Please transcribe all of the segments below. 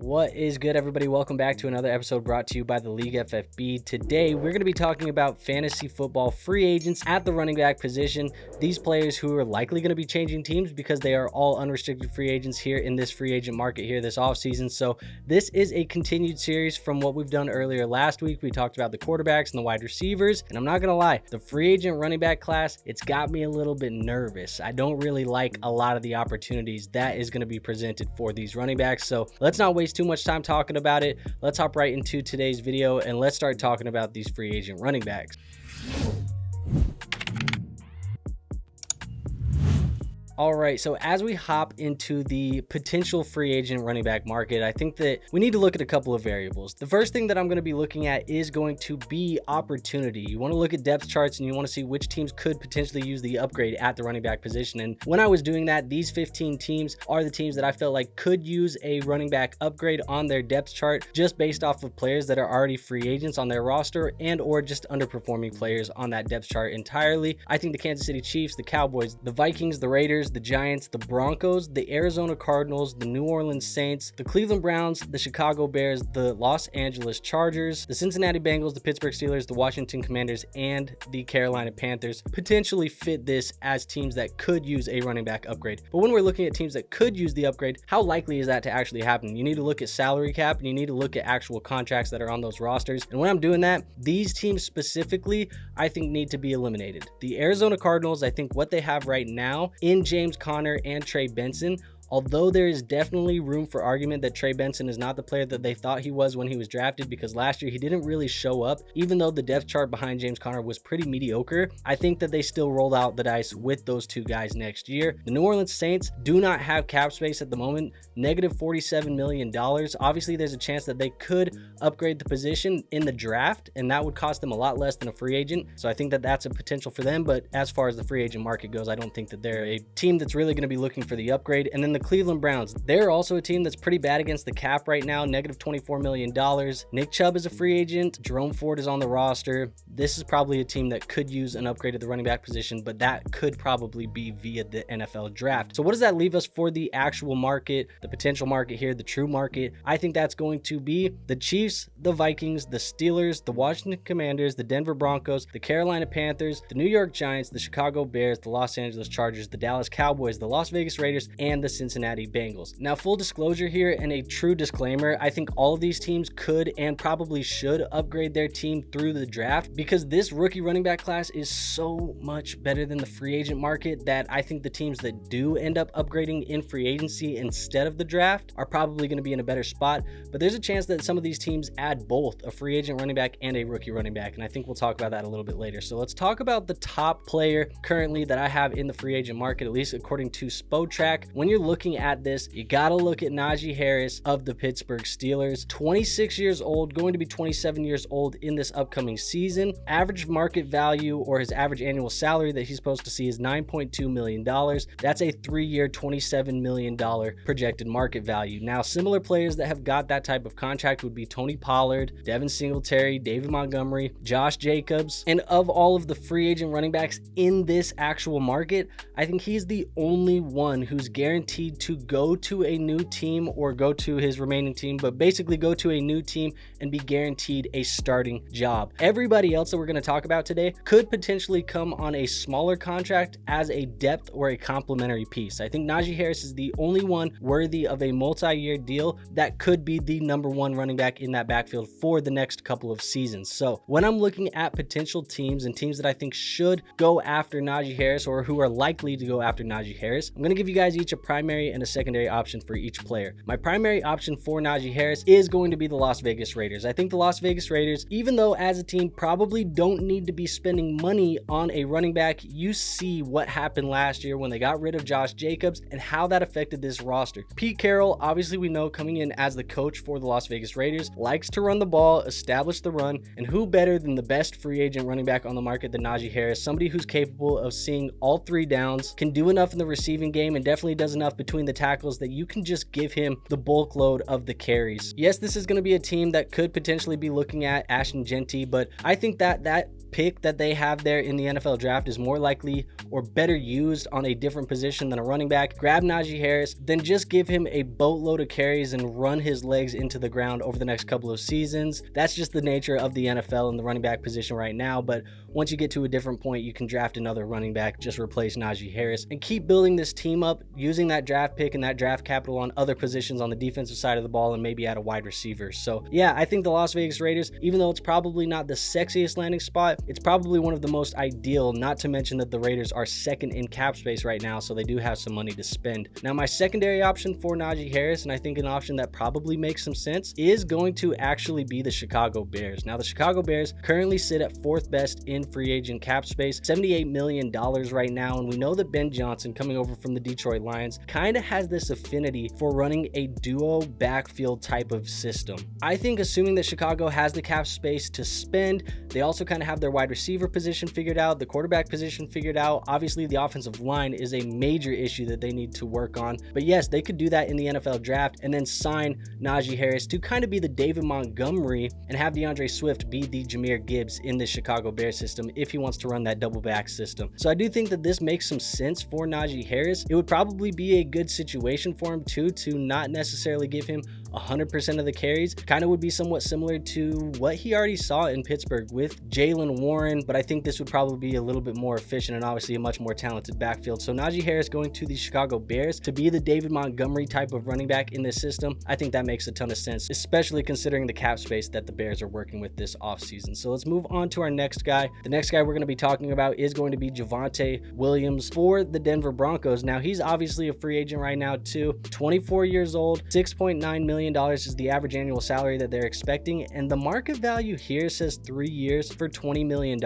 What is good, everybody? Welcome back to another episode brought to you by the League FFB. Today, we're going to be talking about fantasy football free agents at the running back position. These players who are likely going to be changing teams because they are all unrestricted free agents here in this free agent market here this offseason. So this is a continued series from what we've done earlier last week. We talked about the quarterbacks and the wide receivers. And I'm not going to lie, the free agent running back class, it's got me a little bit nervous. I don't really like a lot of the opportunities that is going to be presented for these running backs. So let's not waste too much time talking about it. Let's hop right into today's video and let's start talking about these free agent running backs. All right, so as we hop into the potential free agent running back market, I think that we need to look at a couple of variables. The first thing that I'm going to be looking at is going to be opportunity. You want to look at depth charts and you want to see which teams could potentially use the upgrade at the running back position. And when I was doing that, these 15 teams are the teams that I felt like could use a running back upgrade on their depth chart just based off of players that are already free agents on their roster and or just underperforming players on that depth chart entirely. I think the Kansas City Chiefs, the Cowboys, the Vikings, the Raiders, the Giants, the Broncos, the Arizona Cardinals, the New Orleans Saints, the Cleveland Browns, the Chicago Bears, the Los Angeles Chargers, the Cincinnati Bengals, the Pittsburgh Steelers, the Washington Commanders, and the Carolina Panthers potentially fit this as teams that could use a running back upgrade. But when we're looking at teams that could use the upgrade, how likely is that to actually happen? You need to look at salary cap and you need to look at actual contracts that are on those rosters. And when I'm doing that, these teams specifically, I think need to be eliminated. The Arizona Cardinals, I think what they have right now in James Conner and Trey Benson, although there is definitely room for argument that Trey Benson is not the player that they thought he was when he was drafted, because last year he didn't really show up, even though the depth chart behind James Conner was pretty mediocre. I think that they still rolled out the dice with those two guys next year. The New Orleans Saints do not have cap space at the moment, negative $47 million. Obviously, there's a chance that they could upgrade the position in the draft, and that would cost them a lot less than a free agent. So I think that that's a potential for them. But as far as the free agent market goes, I don't think that they're a team that's really going to be looking for the upgrade. And then the Cleveland Browns, they're also a team that's pretty bad against the cap right now, negative $24 million. Nick Chubb is a free agent. Jerome Ford is on the roster. This is probably a team that could use an upgrade at the running back position, but that could probably be via the NFL draft. So what does that leave us for the actual market, the potential market here, the true market? I think that's going to be the Chiefs, the Vikings, the Steelers, the Washington Commanders, the Denver Broncos, the Carolina Panthers, the New York Giants, the Chicago Bears, the Los Angeles Chargers, the Dallas Cowboys, the Las Vegas Raiders, and the Cincinnati Bengals. Now, full disclosure here and a true disclaimer, I think all of these teams could and probably should upgrade their team through the draft, because this rookie running back class is so much better than the free agent market that I think the teams that do end up upgrading in free agency instead of the draft are probably going to be in a better spot. But there's a chance that some of these teams add both a free agent running back and a rookie running back, and I think we'll talk about that a little bit later. So let's talk about the top player currently that I have in the free agent market, at least according to Spotrac. When you're looking at this, you gotta look at Najee Harris of the Pittsburgh Steelers. 26 years old, going to be 27 years old in this upcoming season. Average market value, or his average annual salary that he's supposed to see, is $9.2 million. That's a 3-year, $27 million projected market value. Now, similar players that have got that type of contract would be Tony Pollard, Devin Singletary, David Montgomery, Josh Jacobs. And of all of the free agent running backs in this actual market, I think he's the only one who's guaranteed to go to a new team, or go to his remaining team, but basically go to a new team and be guaranteed a starting job. Everybody else that we're going to talk about today could potentially come on a smaller contract as a depth or a complementary piece. I think Najee Harris is the only one worthy of a multi-year deal that could be the #1 running back in that backfield for the next couple of seasons. So when I'm looking at potential teams and teams that I think should go after Najee Harris, or who are likely to go after Najee Harris, I'm going to give you guys each a primary and a secondary option for each player. My primary option for Najee Harris is going to be the Las Vegas Raiders. I think the Las Vegas Raiders, even though as a team probably don't need to be spending money on a running back, you see what happened last year when they got rid of Josh Jacobs and how that affected this roster. Pete Carroll, obviously we know coming in as the coach for the Las Vegas Raiders, likes to run the ball, establish the run, and who better than the best free agent running back on the market than Najee Harris, somebody who's capable of seeing all 3 downs, can do enough in the receiving game, and definitely does enough between the tackles that you can just give him the bulk load of the carries. Yes, this is going to be a team that could potentially be looking at Ashton Jeanty, but I think that pick that they have there in the NFL draft is more likely or better used on a different position than a running back. Grab Najee Harris, then just give him a boatload of carries and run his legs into the ground over the next couple of seasons. That's just the nature of the NFL and the running back position right now, but once you get to a different point, you can draft another running back, just replace Najee Harris, and keep building this team up using that draft pick and that draft capital on other positions on the defensive side of the ball and maybe at a wide receiver. So yeah, I think the Las Vegas Raiders, even though it's probably not the sexiest landing spot, it's probably one of the most ideal, not to mention that the Raiders are second in cap space right now, so they do have some money to spend. Now, my secondary option for Najee Harris, and I think an option that probably makes some sense, is going to actually be the Chicago Bears. Now, the Chicago Bears currently sit at 4th best in free agent cap space, $78 million right now, and we know that Ben Johnson, coming over from the Detroit Lions, kind of has this affinity for running a duo backfield type of system. I think assuming that Chicago has the cap space to spend, they also kind of have their wide receiver position figured out, the quarterback position figured out. Obviously, the offensive line is a major issue that they need to work on. But yes, they could do that in the NFL draft and then sign Najee Harris to kind of be the David Montgomery and have DeAndre Swift be the Jahmyr Gibbs in the Chicago Bears system if he wants to run that double back system. So I do think that this makes some sense for Najee Harris. It would probably be a good situation for him too, to not necessarily give him 100% of the carries. Kind of would be somewhat similar to what he already saw in Pittsburgh with Jaylen Warren, but I think this would probably be a little bit more efficient and obviously a much more talented backfield. So Najee Harris going to the Chicago Bears to be the David Montgomery type of running back in this system, I think that makes a ton of sense, especially considering the cap space that the Bears are working with this offseason. So let's move on to our next guy. The next guy we're going to be talking about is going to be Javonte Williams for the Denver Broncos. Now, he's obviously a free agent right now too, 24 years old, $6.9 million is the average annual salary that they're expecting, and the market value here says 3 years for $20 million.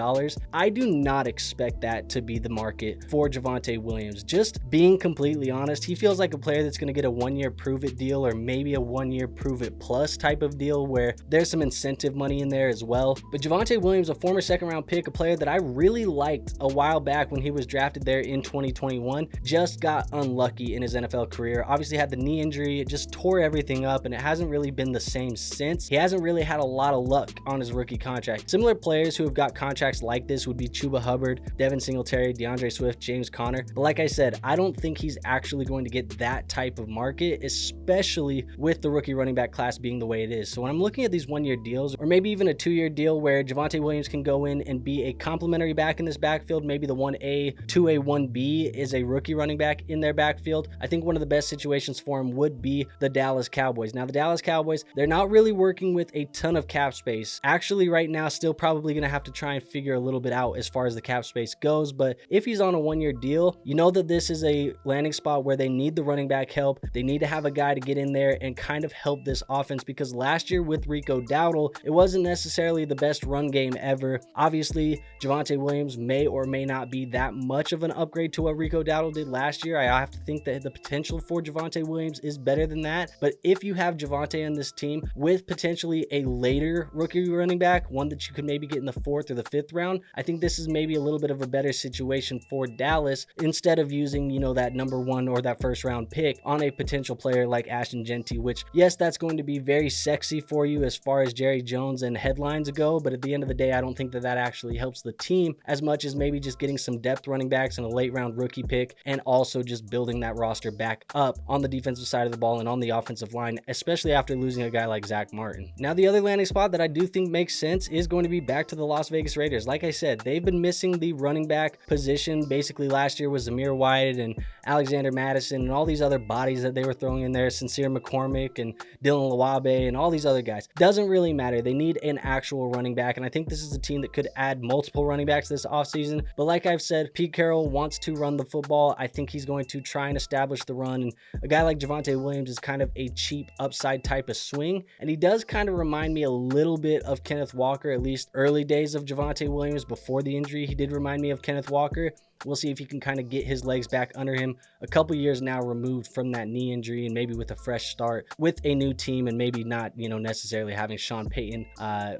I do not expect that to be the market for Javonte Williams. Just being completely honest, he feels like a player that's going to get a 1-year prove it deal, or maybe a 1-year prove it plus type of deal where there's some incentive money in there as well. But Javonte Williams, a former 2nd round pick, a player that I really liked a while back when he was drafted there in 2021, just got unlucky in his NFL career. Obviously had the knee injury, it just tore everything up, and it hasn't really been the same since. He hasn't really had a lot of luck on his rookie contract. Similar players who have got contracts like this would be Chuba Hubbard, Devin Singletary, DeAndre Swift, James Conner. But like I said, I don't think he's actually going to get that type of market, especially with the rookie running back class being the way it is. So when I'm looking at these 1-year deals, or maybe even a 2-year deal where Javonte Williams can go in and be a complementary back in this backfield, maybe the 1A, 2A, 1B is a rookie running back in their backfield, I think one of the best situations for him would be the Dallas Cowboys. Now, the Dallas Cowboys, they're not really working with a ton of cap space. Actually, right now, still probably going to have to try and figure a little bit out as far as the cap space goes. But if he's on a 1-year deal, you know that this is a landing spot where they need the running back help. They need to have a guy to get in there and kind of help this offense, because last year with Rico Dowdle, it wasn't necessarily the best run game ever. Obviously, Javonte Williams may or may not be that much of an upgrade to what Rico Dowdle did last year. I have to think that the potential for Javonte Williams is better than that. But if you have Javonte on this team with potentially a later rookie running back, one that you could maybe get in the 4th or the 5th round, I think this is maybe a little bit of a better situation for Dallas, instead of using, you know, that number 1 or that 1st round pick on a potential player like Ashton Jeanty, which, yes, that's going to be very sexy for you as far as Jerry Jones and headlines go, but at the end of the day, I don't think that that actually helps the team as much as maybe just getting some depth running backs and a late round rookie pick, and also just building that roster back up on the defensive side of the ball and on the offensive line, especially after losing a guy like Zach Martin. Now, the other landing spot that I do think makes sense is going to be back to the Las Vegas Raiders. Like I said, they've been missing the running back position. Basically, last year was Zamir White and Alexander Madison and all these other bodies that they were throwing in there, Sincere McCormick and Dylan Lawabe and all these other guys. Doesn't really matter. They need an actual running back, and I think this is a team that could add multiple running backs this offseason. But like I've said, Pete Carroll wants to run the football. I think he's going to try and establish the run, and a guy like Javonte Williams is kind of a cheap upside type of swing, and he does kind of remind me a little bit of Kenneth Walker, at least early days of Javonte Williams before the injury. He did remind me of Kenneth Walker. We'll see if he can kind of get his legs back under him. A couple years now removed from that knee injury, and maybe with a fresh start with a new team, and maybe not, necessarily having Sean Payton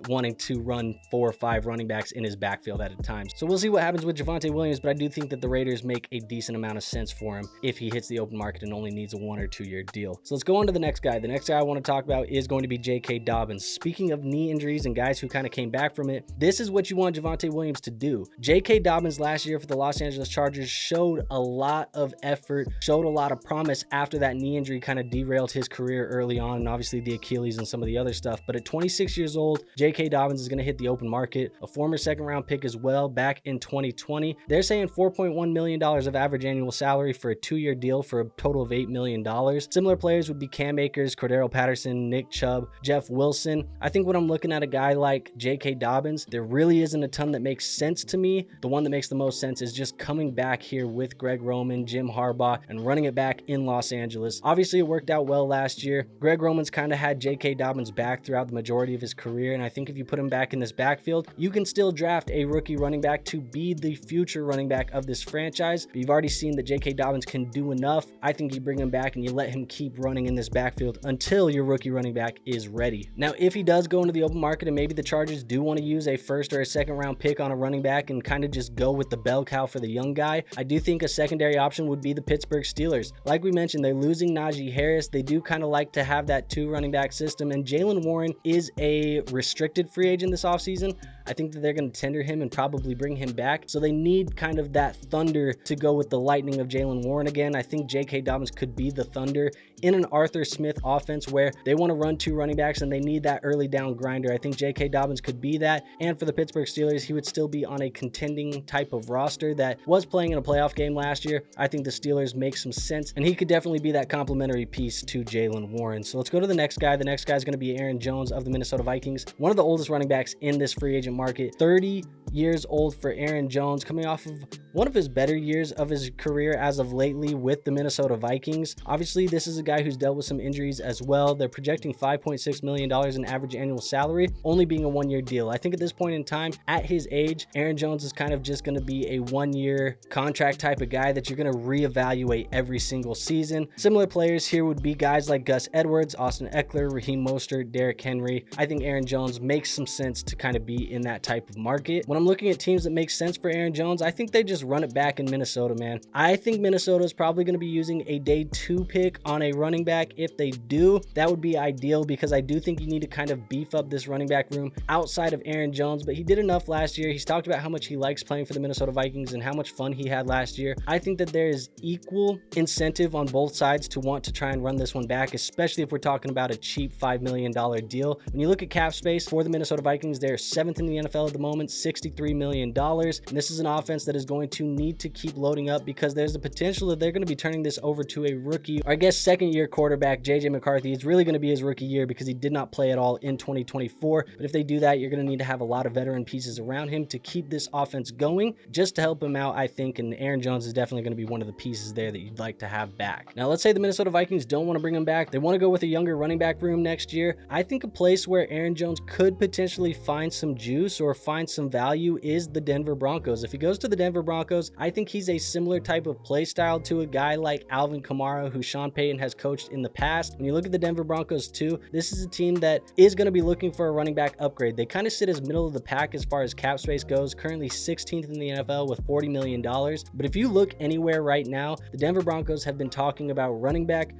wanting to run 4 or 5 running backs in his backfield at a time. So we'll see what happens with Javonte Williams, but I do think that the Raiders make a decent amount of sense for him if he hits the open market and only needs a 1 or 2 year deal. So let's go on to the next guy. The next guy I want to talk about is going to be J.K. Dobbins. Speaking of knee injuries and guys who kind of came back from it, this is what you want Javonte Williams to do. J.K. Dobbins last year for the Los Angeles Chargers showed a lot of effort, showed a lot of promise after that knee injury kind of derailed his career early on, and obviously the Achilles and some of the other stuff. But at 26 years old, J.K. Dobbins is going to hit the open market, a former second-round pick as well back in 2020. They're saying $4.1 million of average annual salary for a 2-year deal for a total of $8 million. Similar players would be Cam Akers, Cordero Patterson, Nick Chubb, Jeff Wilson. I think when I'm looking at a guy like J.K. Dobbins, there really isn't a ton that makes sense to me. The one that makes the most sense is just coming back here with Greg Roman, Jim Harbaugh, and running it back in Los Angeles. Obviously, it worked out well last year. Greg Roman's kind of had J.K. Dobbins back throughout the majority of his career, and I think if you put him back in this backfield, you can still draft a rookie running back to be the future running back of this franchise. But you've already seen that J.K. Dobbins can do enough. I think you bring him back and you let him keep running in this backfield until your rookie running back is ready. Now, if he does go into the open market and maybe the Chargers do want to use a 1st or a 2nd round pick on a running back and kind of just go with the bell cow for the young guy, I do think a secondary option would be the Pittsburgh Steelers. Like we mentioned, they're losing Najee Harris. They do kind of like to have that 2 running back system, and Jaylen Warren is a restricted free agent this offseason. I think that they're going to tender him and probably bring him back. So they need kind of that thunder to go with the lightning of Jaylen Warren again. I think J.K. Dobbins could be the thunder in an Arthur Smith offense where they want to run 2 running backs and they need that early down grinder. I think J.K. Dobbins could be that. And for the Pittsburgh Steelers, he would still be on a contending type of roster that was playing in a playoff game last year. I think the Steelers make some sense, and he could definitely be that complementary piece to Jaylen Warren. So let's go to the next guy. The next guy is going to be Aaron Jones of the Minnesota Vikings, one of the oldest running backs in this free agent market. 30 years old for Aaron Jones, coming off of one of his better years of his career as of lately with the Minnesota Vikings. Obviously, this is a guy who's dealt with some injuries as well. They're projecting $5.6 million in average annual salary, only being a 1-year deal. I think at this point in time, at his age, Aaron Jones is kind of just going to be a 1-year contract type of guy that you're going to reevaluate every single season. Similar players here would be guys like Gus Edwards, Austin Eckler, Raheem Mostert, Derrick Henry. I think Aaron Jones makes some sense to kind of be in that type of market. When I'm looking at teams that make sense for Aaron Jones, I think they just run it back in Minnesota, man. I think Minnesota is probably going to be using a day 2 pick on a running back. If they do, that would be ideal, because I do think you need to kind of beef up this running back room outside of Aaron Jones, but he did enough last year. He's talked about how much he likes playing for the Minnesota Vikings and how much fun he had last year. I think that there is equal incentive on both sides to want to try and run this one back, especially if we're talking about a cheap $5 million deal. When you look at cap space for the Minnesota Vikings, they're 7th in the NFL at the moment, $63 million. And this is an offense that is going to need to keep loading up, because there's the potential that they're going to be turning this over to a rookie, or I guess 2nd-year quarterback, JJ McCarthy. It's really going to be his rookie year because he did not play at all in 2024. But if they do that, you're going to need to have a lot of veteran pieces around him to keep this offense going, just to help him out, I think. And Aaron Jones is definitely going to be one of the pieces there that you'd like to have back. Now, let's say the Minnesota Vikings don't want to bring him back. They want to go with a younger running back room next year. I think a place where Aaron Jones could potentially find some juice or find some value is the Denver Broncos. If he goes to the Denver Broncos, I think he's a similar type of play style to a guy like Alvin Kamara, who Sean Payton has coached in the past. When you look at the Denver Broncos too, this is a team that is going to be looking for a running back upgrade. They kind of sit as middle of the pack as far as cap space goes, currently 16th in the NFL with $40 million. But if you look anywhere right now, the Denver Broncos have been talking about running back.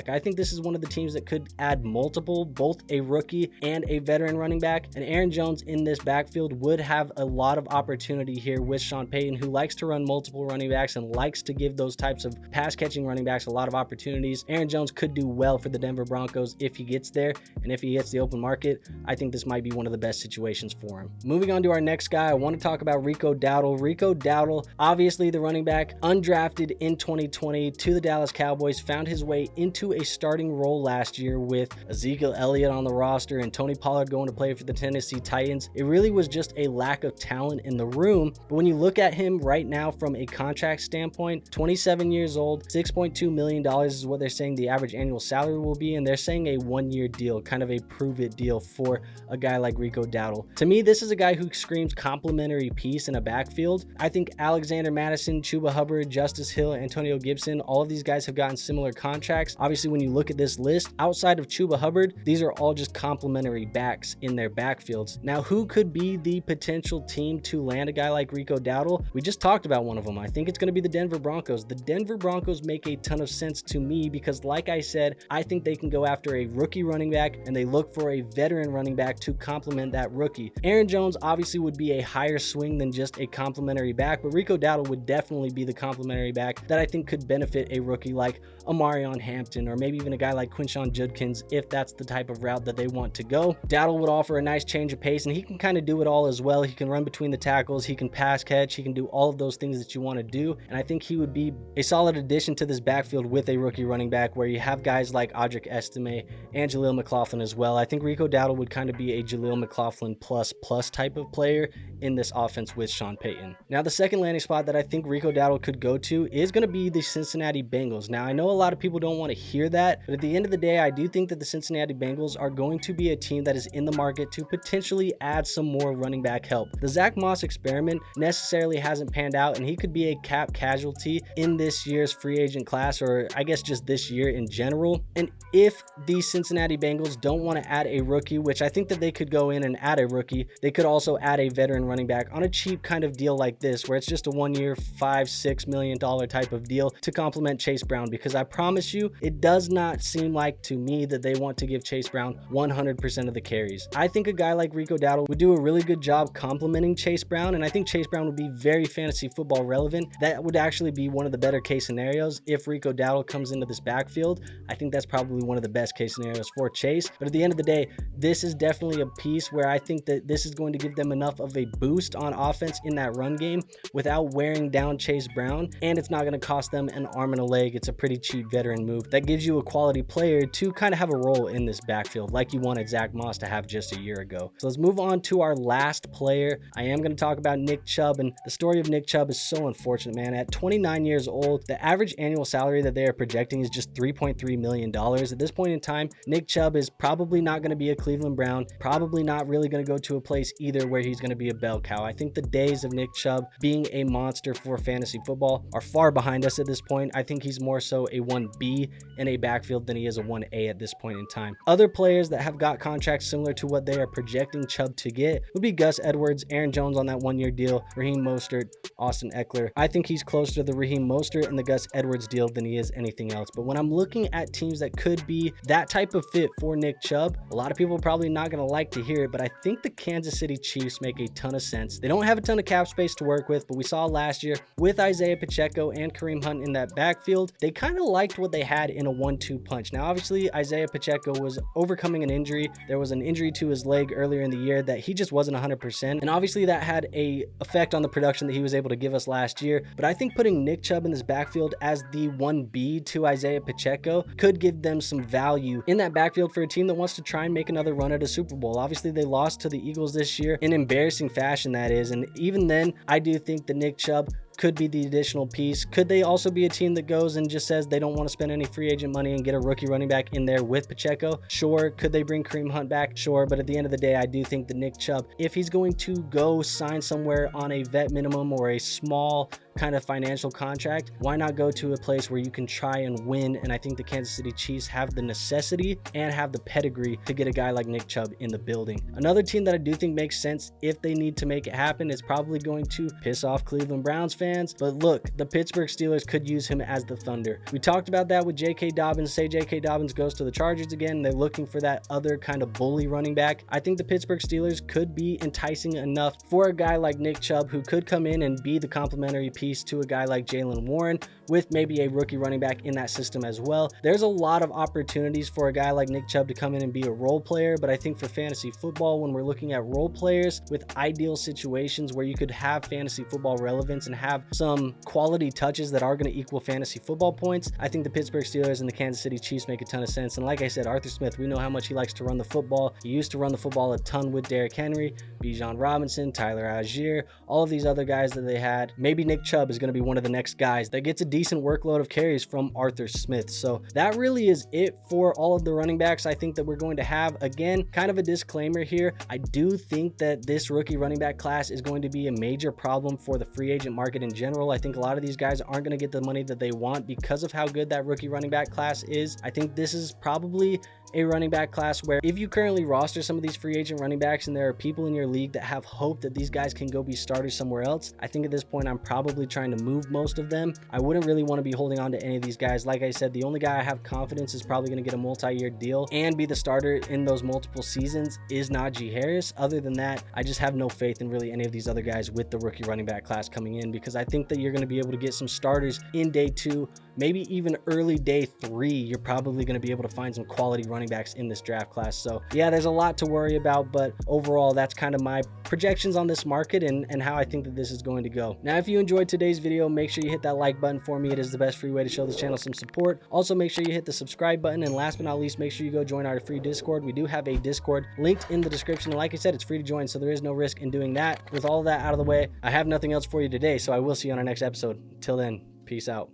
I think this is one of the teams that could add multiple, both a rookie and a veteran running back. And Aaron Jones in this backfield would have a lot of opportunity here with Sean Payton, who likes to run multiple running backs and likes to give those types of pass catching running backs a lot of opportunities. Aaron Jones could do well for the Denver Broncos if he gets there, and if he hits the open market, I think this might be one of the best situations for him. Moving on to our next guy, I want to talk about Rico Dowdle. Rico Dowdle, obviously the running back, undrafted in 2020 to the Dallas Cowboys, found his way into a starting role last year with Ezekiel Elliott on the roster and Tony Pollard going to play for the Tennessee Titans. It really was just a lack of talent in the room. But when you look at him right now from a contract standpoint, 27 years old, $6.2 million is what they're saying the average annual salary will be, and they're saying a one-year deal, kind of a prove-it deal for a guy like Rico Dowdle. To me, this is a guy who screams complementary piece in a backfield. I think Alexander Mattison, Chuba Hubbard, Justice Hill, Antonio Gibson, all of these guys have gotten similar contracts. Obviously, when you look at this list, outside of Chuba Hubbard, these are all just complementary backs in their backfields. Now, who could be the potential team to land a guy like Rico Dowdle? We just talked about one of them. I think it's going to be the Denver Broncos. The Denver Broncos make a ton of sense to me because, like I said, I think they can go after a rookie running back and they look for a veteran running back to complement that rookie. Aaron Jones obviously would be a higher swing than just a complimentary back, but Rico Dowdle would definitely be the complimentary back that I think could benefit a rookie like Amarion Hampton, or maybe even a guy like Quinshon Judkins if that's the type of route that they want to go. Dowdle would offer a nice change of pace, and he can kind of do it all as well. He can run between the tackles, he can pass catch, he can do all of those things that you want to do, and I think he would be a solid addition to this backfield with a rookie running back where you have guys like Audric Estime and Jaleel McLaughlin as well. I think Rico Dowdle would kind of be a Jaleel McLaughlin plus type of player in this offense with Sean Payton. Now, the second landing spot that I think Rico Dowdle could go to is going to be the Cincinnati Bengals. Now, I know a lot of people don't want to hear that, but at the end of the day, I do think that the Cincinnati Bengals are going to be a team that is in the market to potentially add some more running back help. The Zach Moss experiment necessarily hasn't panned out, and he could be a cap casualty in this year's free agent class, or I guess just this year in general. And if the Cincinnati Bengals don't want to add a rookie, which I think that they could go in and add a rookie, they could also add a veteran running back on a cheap kind of deal like this, where it's just a 1 year, $5-6 million type of deal to complement Chase Brown, because I promise you, it does not seem like to me that they want to give Chase Brown 100% of the carries. I think a guy like Rico Dowdle would do a really good job complementing Chase Brown, and I think Chase Brown would be very fantasy football relevant. That would actually be one of the better case scenarios if Rico Dowdle comes into this backfield. I think that's probably one of the best case scenarios for Chase, but at the end of the day, this is definitely a piece where I think that this is going to give them enough of a boost on offense in that run game without wearing down Chase Brown, and it's not going to cost them an arm and a leg. It's a pretty cheap veteran move that gives you a quality player to kind of have a role in this backfield like you wanted Zach Moss to have just a year ago. So let's move on to our last player. I am going to talk about Nick Chubb, and the story of Nick Chubb is so unfortunate, man. At 29 years old, the average annual salary that they are projecting is just $3.3 million. At this point in time, Nick Chubb is probably not going to be a Cleveland Brown, probably not really going to go to a place either where he's going to be a bell cow. I think the days of Nick Chubb being a monster for fantasy football are far behind us at this point. I think he's more so a 1B in a backfield than he is a 1A at this point in time. Other players that have got contracts similar to what they are projecting Chubb to get would be Gus Edwards, Aaron Jones on that 1 year deal, Raheem Mostert, Austin Eckler. I think he's closer to the Raheem Mostert and the Gus Edwards deal than he is anything else. But when I'm looking at teams that could be that type of fit for Nick Chubb, a lot of people are probably not going to like to hear it, but I think the Kansas City Chiefs make a ton of sense. They don't have a ton of cap space to work with, but we saw last year with Isaiah Pacheco and Kareem Hunt in that backfield, they kind of liked what they had in a 1-2 punch. Now, obviously, Isaiah Pacheco was overcoming an injury. There was an injury to his leg earlier in the year that he just wasn't 100%, and obviously that had a effect on the production that he was able to give us last year. But I think putting Nick Chubb in this backfield as the 1B to Isaiah Pacheco could give them some value in that backfield for a team that wants to try and make another run at a Super Bowl. Obviously, they lost to the Eagles this year in embarrassing fashion, that is, and even then, I do think that Nick Chubb could be the additional piece. Could they also be a team that goes and just says they don't want to spend any free agent money and get a rookie running back in there with Pacheco? Sure. Could they bring Kareem Hunt back? Sure. But at the end of the day, I do think that Nick Chubb, if he's going to go sign somewhere on a vet minimum or a small kind of financial contract, why not go to a place where you can try and win? And I think the Kansas City Chiefs have the necessity and have the pedigree to get a guy like Nick Chubb in the building. Another team that I do think makes sense if they need to make it happen is probably going to piss off Cleveland Browns fans. But look, the Pittsburgh Steelers could use him as the Thunder. We talked about that with J.K. Dobbins. Say J.K. Dobbins goes to the Chargers again. They're looking for that other kind of bully running back. I think the Pittsburgh Steelers could be enticing enough for a guy like Nick Chubb, who could come in and be the complimentary piece piece to a guy like Jaylen Warren with maybe a rookie running back in that system as well. There's a lot of opportunities for a guy like Nick Chubb to come in and be a role player, but I think for fantasy football, when we're looking at role players with ideal situations where you could have fantasy football relevance and have some quality touches that are going to equal fantasy football points, I think the Pittsburgh Steelers and the Kansas City Chiefs make a ton of sense. And like I said, Arthur Smith, we know how much he likes to run the football. He used to run the football a ton with Derrick Henry, Bijan Robinson, Tyler Algier, all of these other guys that they had. Maybe Nick Chubb is going to be one of the next guys that gets a decent workload of carries from Arthur Smith. So that really is it for all of the running backs I think that we're going to have. Again, kind of a disclaimer here. I do think that this rookie running back class is going to be a major problem for the free agent market in general. I think a lot of these guys aren't going to get the money that they want because of how good that rookie running back class is. I think this is probably a running back class where if you currently roster some of these free agent running backs and there are people in your league that have hope that these guys can go be starters somewhere else, I think at this point I'm probably trying to move most of them. I wouldn't really want to be holding on to any of these guys. Like I said, the only guy I have confidence is probably going to get a multi-year deal and be the starter in those multiple seasons is Najee Harris. Other than that, I just have no faith in really any of these other guys with the rookie running back class coming in, because I think that you're going to be able to get some starters in day 2, maybe even early day 3. You're probably going to be able to find some quality running backs in this draft class. So yeah, there's a lot to worry about, but overall that's kind of my projections on this market and how I think that this is going to go. Now, if you enjoyed today's video, make sure you hit that like button for me. It is the best free way to show this channel some support. Also, make sure you hit the subscribe button, and last but not least, make sure you go join our free Discord. We do have a Discord linked in the description, and like I said, it's free to join, so there is no risk in doing that. With all of that out of the way, I have nothing else for you today, so I will see you on our next episode. Till then, peace out.